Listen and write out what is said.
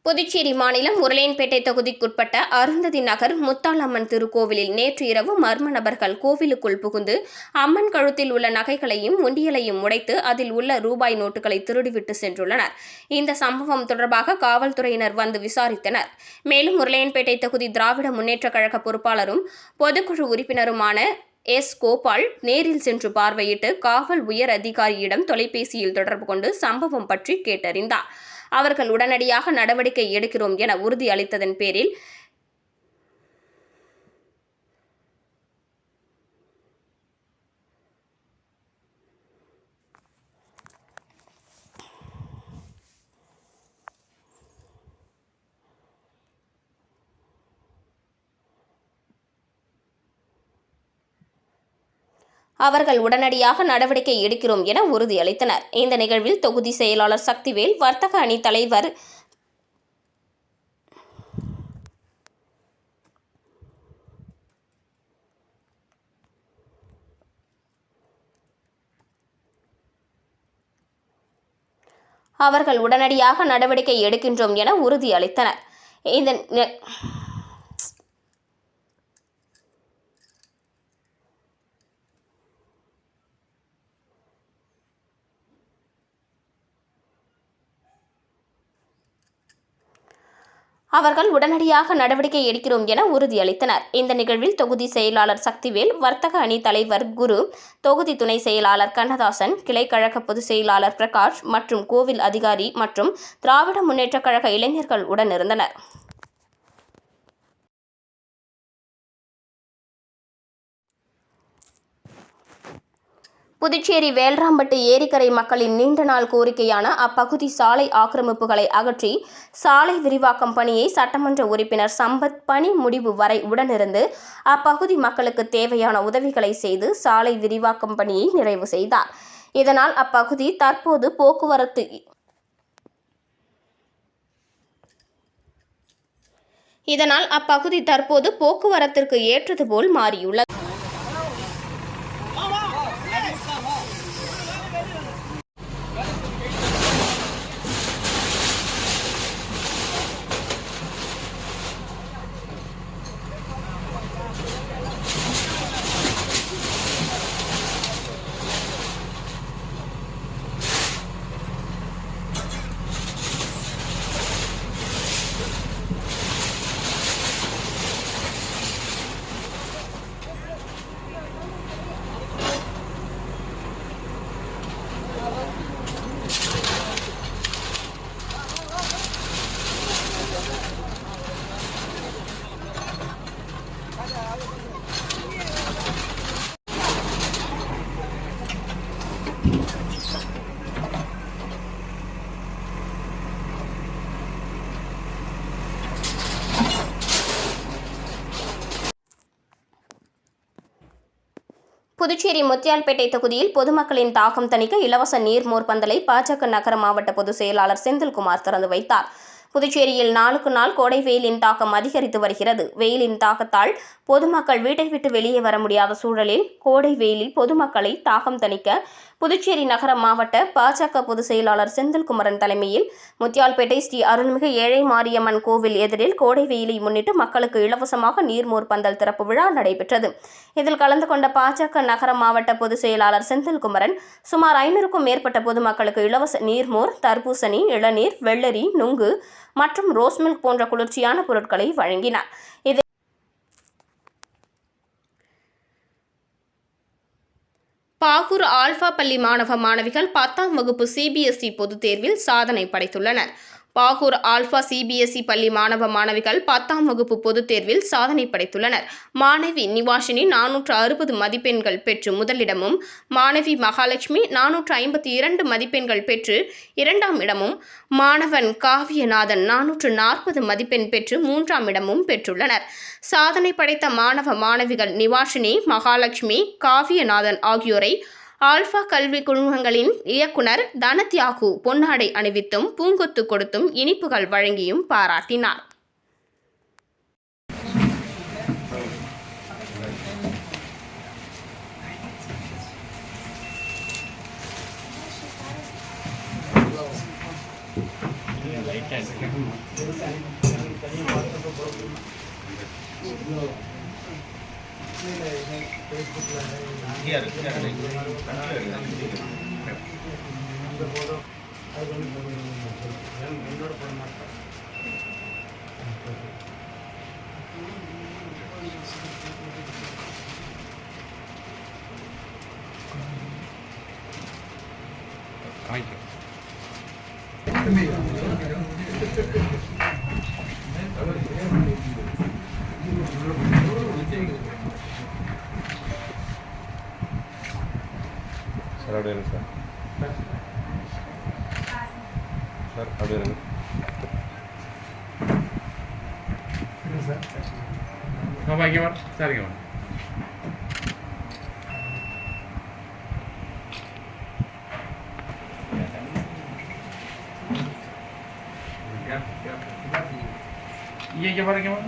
புதுச்சேரி மாநிலம் உருளையன்பேட்டை தொகுதிக்குட்பட்ட அருந்ததி நகர் முத்தாலம்மன் திருக்கோவிலில் நேற்று இரவு மர்ம நபர்கள் கோவிலுக்குள் புகுந்து அம்மன் கழுத்தில் உள்ள நகைகளையும் உண்டியலையும் உடைத்து அதில் உள்ள ரூபாய் நோட்டுகளை திருடிவிட்டு சென்றுள்ளனர். இந்த சம்பவம் தொடர்பாக காவல்துறையினர் வந்து விசாரித்தனர். மேலும் உருளையன்பேட்டை தொகுதி திராவிட முன்னேற்றக் கழக பொறுப்பாளரும் பொதுக்குழு உறுப்பினருமான எஸ். கோபால் நேரில் சென்று பார்வையிட்டு காவல் உயர் அதிகாரியிடம் தொலைபேசியில் தொடர்பு கொண்டு சம்பவம் பற்றி கேட்டறிந்தார். அவர்கள் உடனடியாக நடவடிக்கை எடுக்கிறோம் என உறுதி அளித்ததன் பேரில் உறுதியளித்தனர். இந்த நிகழ்வில் தொகுதி செயலாளர் சக்திவேல், வர்த்தக அணி தலைவர் அவர்கள் உடனடியாக நடவடிக்கை எடுக்கின்றோம் என உறுதியளித்தனர். இந்த நிகழ்வில் தொகுதி செயலாளர் சக்திவேல், வர்த்தக அணி தலைவர் குரு, தொகுதி துணை செயலாளர் கண்ணதாசன், கிளைக்கழக பொதுச் செயலாளர் பிரகாஷ் மற்றும் கோவில் அதிகாரி மற்றும் திராவிட முன்னேற்றக் கழக இளைஞர்கள் உடனிருந்தனர். புதுச்சேரி வேல்ராம்பட்டு ஏரிக்கரை மக்களின் நீண்ட நாள் கோரிக்கையான அப்பகுதி சாலை ஆக்கிரமிப்புகளை அகற்றி சாலை விரிவாக்கம் பணியை சட்டமன்ற உறுப்பினர் சம்பத் பணி முடிவு வரை உடனிருந்து அப்பகுதி மக்களுக்கு தேவையான உதவிகளை செய்து சாலை விரிவாக்கம் பணியை நிறைவு செய்தார். இதனால் அப்பகுதி தற்போது போக்குவரத்திற்கு ஏற்றது போல் மாறியுள்ளது. புதுச்சேரி முத்தியால்பேட்டை தொகுதியில் பொதுமக்களின் தாகம் தணிக்க இலவச நீர்மோர் பந்தலை பாஜக நகர மாவட்ட பொதுச் செயலாளர் செந்தில்குமார் திறந்து வைத்தார். புதுச்சேரியில் நாளுக்கு நாள் கோடை வெயிலின் தாக்கம் அதிகரித்து வருகிறது. வெயிலின் தாக்கத்தால் பொதுமக்கள் வீட்டை விட்டு வெளியே வர முடியாத சூழலில் கோடை வெயிலில் பொதுமக்களை தாகம் தணிக்க புதுச்சேரி நகர மாவட்ட பாஜக பொதுச் செயலாளர் செந்தில்குமரன் தலைமையில் முத்தியால்பேட்டை ஸ்ரீ அருள்மிகு ஏழை மாரியம்மன் கோவில் எதிரில் கோடை வெயிலை முன்னிட்டு மக்களுக்கு இலவசமாக நீர்மோர் பந்தல் திறப்பு விழா நடைபெற்றது. இதில் கலந்து கொண்ட பாஜக நகர மாவட்ட பொதுச் செயலாளர் செந்தில்குமரன் சுமார் 500க்கும் மேற்பட்ட பொதுமக்களுக்கு இலவச நீர்மோர், தர்பூசணி, இளநீர், வெள்ளரி, நுங்கு மற்றும் ரோஸ் மில்க் போன்ற குளிர்ச்சியான பொருட்களை வழங்கினார். பாகூர் ஆல்பா பள்ளி மாணவ மாணவிகள் 10ஆம் வகுப்பு CBSE பொதுத் தேர்வில் சாதனை படைத்துள்ளனர். பாகூர் ஆல்பா CBSE பள்ளி மாணவ மாணவிகள் 10ஆம் வகுப்பு பொதுத் தேர்வில் சாதனை படைத்துள்ளனர். மாணவி நிவாஷினி 460 மதிப்பெண்கள் பெற்று முதலிடமும், மாணவி மகாலட்சுமி 452 மதிப்பெண்கள் பெற்று இரண்டாம் இடமும், மாணவன் காவியநாதன் 440 மதிப்பெண் பெற்று மூன்றாம் இடமும் பெற்றுள்ளனர். சாதனை படைத்த மாணவ மாணவிகள் நிவாஷினி, மகாலட்சுமி, காவியநாதன் ஆகியோரை ஆல்பா கல்வி குழுமங்களின் இயக்குனர் தனத்யாகு பொன்னாடை அணிவித்தும் பூங்கொத்து கொடுத்தும் இனிப்புகள் வழங்கியும் பாராட்டினார். Light Sir, ada sir. Sir, ada Bapak gimana? Cari gimana? Iya gimana?